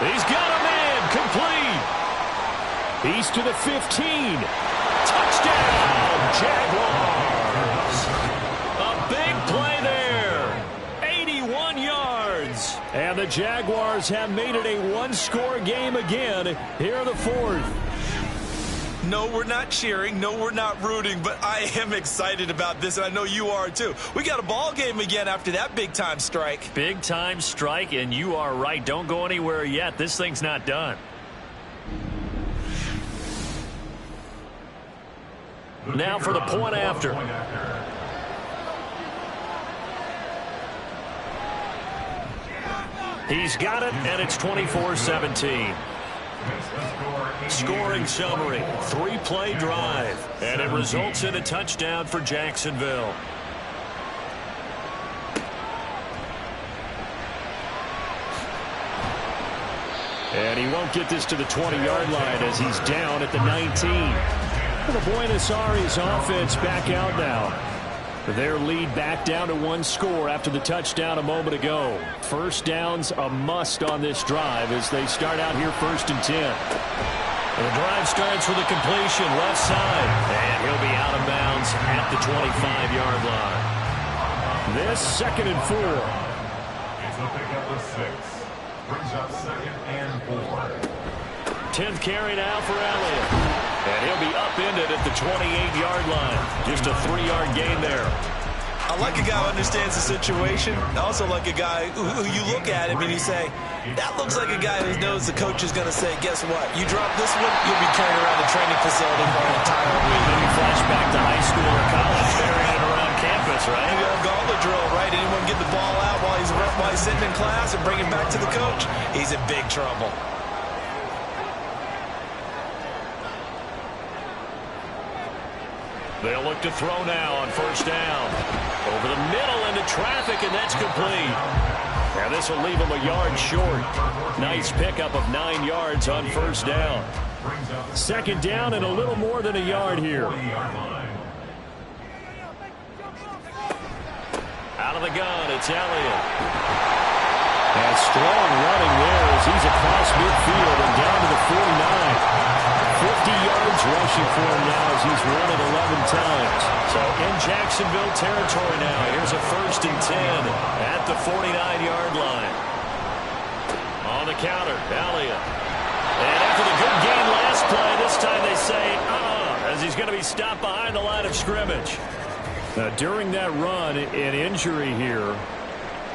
He's got a man, complete. He's to the 15. Touchdown, Jaguars. A big play there. 81 yards. And the Jaguars have made it a 1-score game again here in the fourth. No, we're not cheering. No, we're not rooting, but I am excited about this, and I know you are too. We got a ball game again after that big-time strike. Big-time strike, and you are right. Don't go anywhere yet. This thing's not done. Now for the point after. He's got it, and it's 24-17. Scoring summary, 3-play drive, and it results in a touchdown for Jacksonville. And he won't get this to the 20-yard line as he's down at the 19. The Buenos Aires offense back out now. Their lead back down to 1 score after the touchdown a moment ago. First down's a must on this drive as they start out here 1st and 10. The drive starts with a completion left side, and he'll be out of bounds at the 25-yard line. This 2nd and 4. It's a pickup of 6. Brings up 2nd and 4. 10th carry now for Elliott. And he'll be upended at the 28-yard line. Just a 3-yard gain there. I like a guy who understands the situation. I also like a guy who you look at him and you say, that looks like a guy who knows the coach is going to say, guess what? You drop this one, you'll be carrying around the training facility for an entire week. Maybe flash back to high school or college, carrying it around campus, right? The old gauntlet drill, right? Anyone get the ball out while he's sitting in class and bring it back to the coach? He's in big trouble. They'll look to throw now on first down. Over the middle into traffic, and that's complete. Now this will leave him a yard short. Nice pickup of 9 yards on first down. Second down and a little more than a yard here. Out of the gun, it's Elliott. And strong running there as he's across midfield and down to the 49. 50 yards rushing for him now as he's run it 11 times. So in Jacksonville territory now. Here's a 1st and 10 at the 49-yard line. On the counter, Elliott. And after the good game last play, this time they say, as he's going to be stopped behind the line of scrimmage. Now, during that run, an injury here.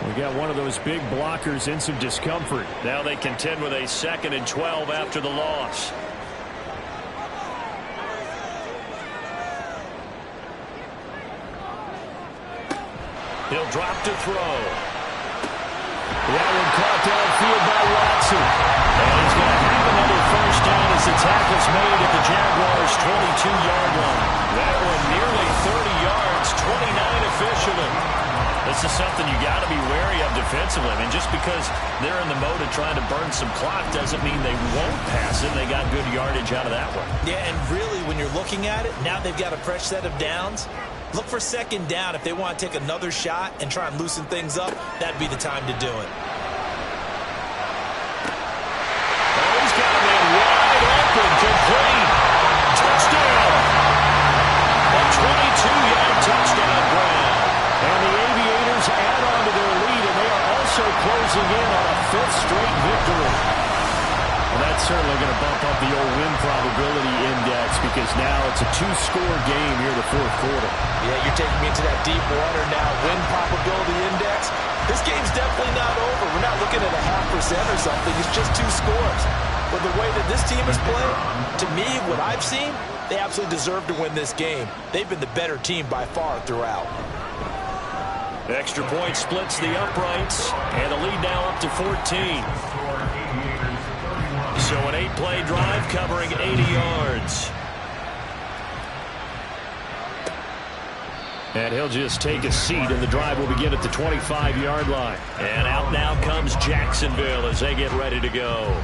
We got one of those big blockers in some discomfort. Now they contend with a 2nd and 12 after the loss. He'll drop to throw. That one caught downfield by Watson. And he's going to have another first down as the tackle's made at the Jaguars' 22-yard line. That one nearly 30 yards, 29 officially. This is something you got to be wary of defensively. I mean, just because they're in the mode of trying to burn some clock doesn't mean they won't pass it. They got good yardage out of that one. Yeah, and really, when you're looking at it, now they've got a fresh set of downs. Look for second down if they want to take another shot and try and loosen things up. That'd be the time to do it. Oh, he's got a man wide open, complete. Touchdown. A 22-yard touchdown grab. And the Aviators add on to their lead, and they are also closing in on a 5th straight victory. Well, that's certainly going to bump up the old win probability index because now it's a 2-score game here in the 4th quarter. Yeah, you're taking me into that deep water now. Win probability index. This game's definitely not over. We're not looking at a 0.5% or something. It's just 2 scores. But the way that this team has played, to me, what I've seen, they absolutely deserve to win this game. They've been the better team by far throughout. Extra point splits the uprights, and the lead now up to 14. So an 8-play drive covering 80 yards. And he'll just take a seat, and the drive will begin at the 25-yard line. And out now comes Jacksonville as they get ready to go.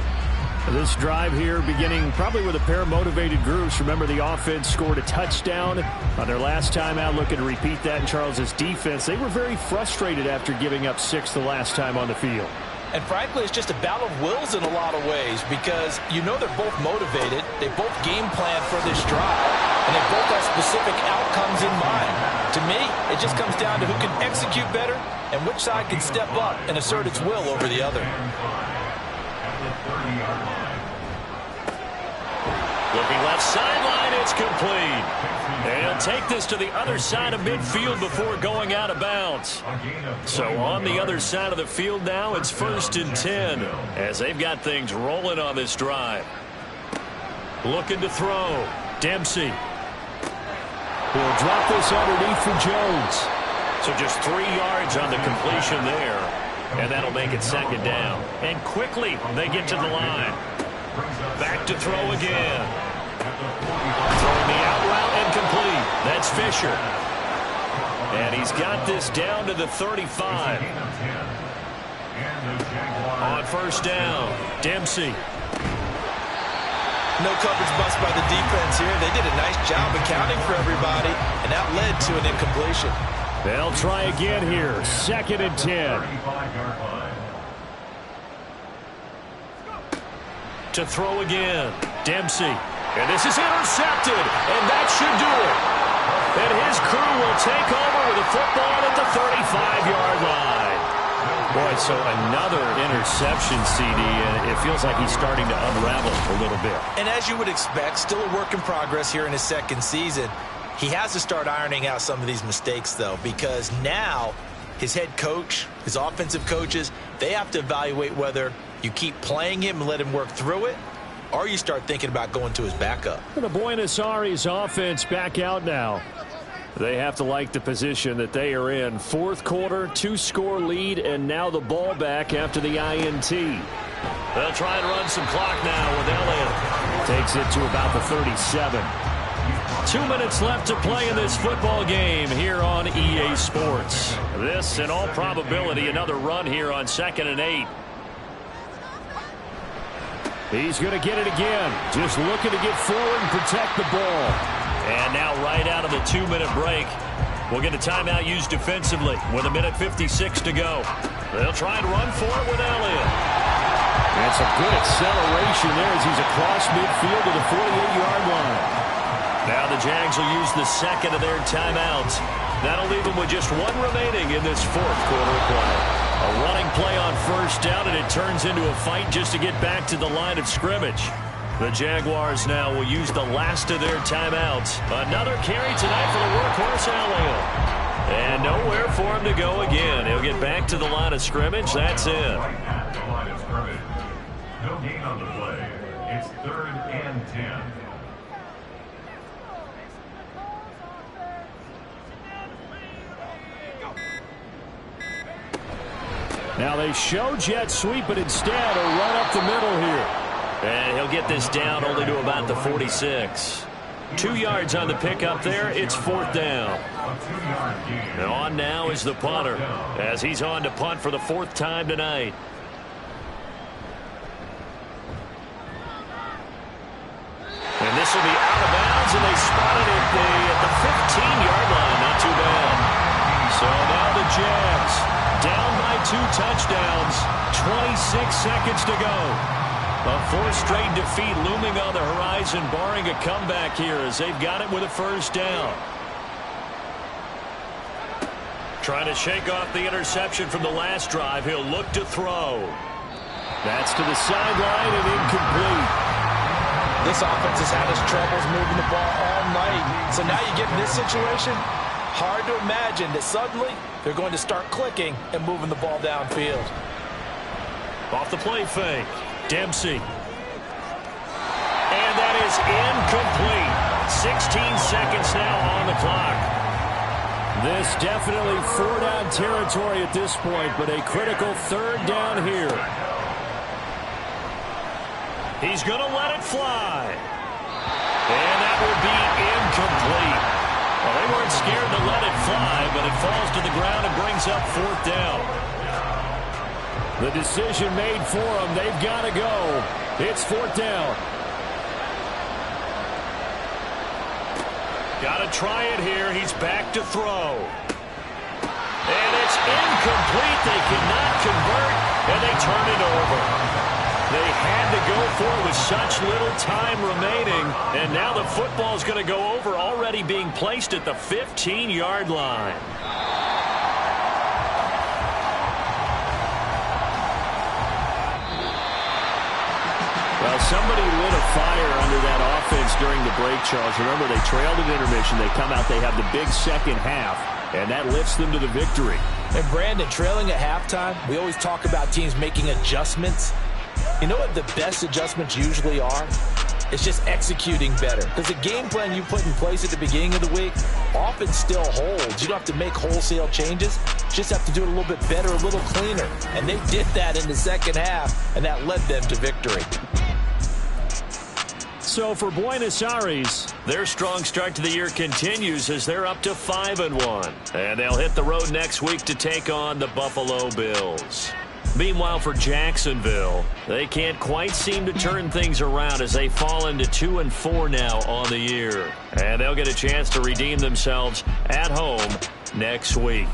This drive here beginning probably with a pair of motivated groups. Remember, the offense scored a touchdown on their last time out. Looking to repeat that in Charles's defense. They were very frustrated after giving up 6 the last time on the field. And frankly, it's just a battle of wills in a lot of ways because you know they're both motivated. They both game plan for this drive, and they both have specific outcomes in mind. To me, it just comes down to who can execute better and which side can step up and assert its will over the other. Looking left sideline, it's complete. They'll take this to the other side of midfield before going out of bounds. So on the other side of the field now, it's 1st and 10 as they've got things rolling on this drive. Looking to throw. Dempsey. He'll drop this underneath for Jones. So just 3 yards on the completion there. And that'll make it 2nd down. And quickly they get to the line. Back to throw again. Throwing the out route and complete. That's Fisher. And he's got this down to the 35. On first down, Dempsey. No coverage bust by the defense here. They did a nice job accounting for everybody, and that led to an incompletion. They'll try again here. 2nd and 10. To throw again, Dempsey. And this is intercepted, and that should do it. And his crew will take over with a football at the 35-yard line. Boy, so another interception, CD, and it feels like he's starting to unravel a little bit. And as you would expect, still a work in progress here in his second season. He has to start ironing out some of these mistakes, though, because now his head coach, his offensive coaches, they have to evaluate whether you keep playing him and let him work through it, or you start thinking about going to his backup. The Buenos Aires offense back out now. They have to like the position that they are in. Fourth quarter, 2-score lead, and now the ball back after the INT. They'll try and run some clock now with Elliott. Takes it to about the 37. 2 minutes left to play in this football game here on EA Sports. This, in all probability, another run here on 2nd and 8. He's going to get it again. Just looking to get forward and protect the ball. And now right out of the 2-minute break, we'll get a timeout used defensively with 1:56 to go. They'll try and run for it with Elliott. That's a good acceleration there as he's across midfield to the 48-yard line. Now the Jags will use the second of their timeouts. That'll leave them with just one remaining in this fourth quarter of play. A running play on first down, and it turns into a fight just to get back to the line of scrimmage. The Jaguars now will use the last of their timeouts. Another carry tonight for the workhorse Elliott. And nowhere for him to go again. He'll get back to the line of scrimmage. That's it. Right at the line of scrimmage. No gain on the play. It's 3rd and 10. Now they show jet sweep, but instead a run up the middle here. And he'll get this down only to about the 46. 2 yards on the pickup there. It's 4th down. And on now is the punter, as he's on to punt for the 4th time tonight. And this will be out of bounds, and they spotted it at the 15-yard line. Not too bad. So now the Jags down by 2 touchdowns. 26 seconds to go. A 4th straight defeat looming on the horizon, barring a comeback here as they've got it with a 1st down. Trying to shake off the interception from the last drive. He'll look to throw. That's to the sideline and incomplete. This offense has had its troubles moving the ball all night. So now you get in this situation, hard to imagine that suddenly they're going to start clicking and moving the ball downfield. Off the play fake. Dempsey. And that is incomplete. 16 seconds now on the clock. This definitely 4-down territory at this point, but a critical 3rd down here. He's going to let it fly. And that will be incomplete. Well, they weren't scared to let it fly, but it falls to the ground and brings up 4th down. The decision made for them. They've got to go. It's 4th down. Got to try it here. He's back to throw. And it's incomplete. They cannot convert, and they turn it over. They had to go for it with such little time remaining, and now the football's going to go over, already being placed at the 15-yard line. Well, somebody lit a fire under that offense during the break, Charles. Remember, they trailed at intermission. They come out, they have the big second half, and that lifts them to the victory. And Brandon, trailing at halftime, we always talk about teams making adjustments. You know what the best adjustments usually are? It's just executing better. Because the game plan you put in place at the beginning of the week often still holds. You don't have to make wholesale changes. You just have to do it a little bit better, a little cleaner. And they did that in the second half, and that led them to victory. So for Buenos Aires, their strong start to the year continues as they're up to 5-1. And they'll hit the road next week to take on the Buffalo Bills. Meanwhile, for Jacksonville, they can't quite seem to turn things around as they fall into 2-4 now on the year. And they'll get a chance to redeem themselves at home next week.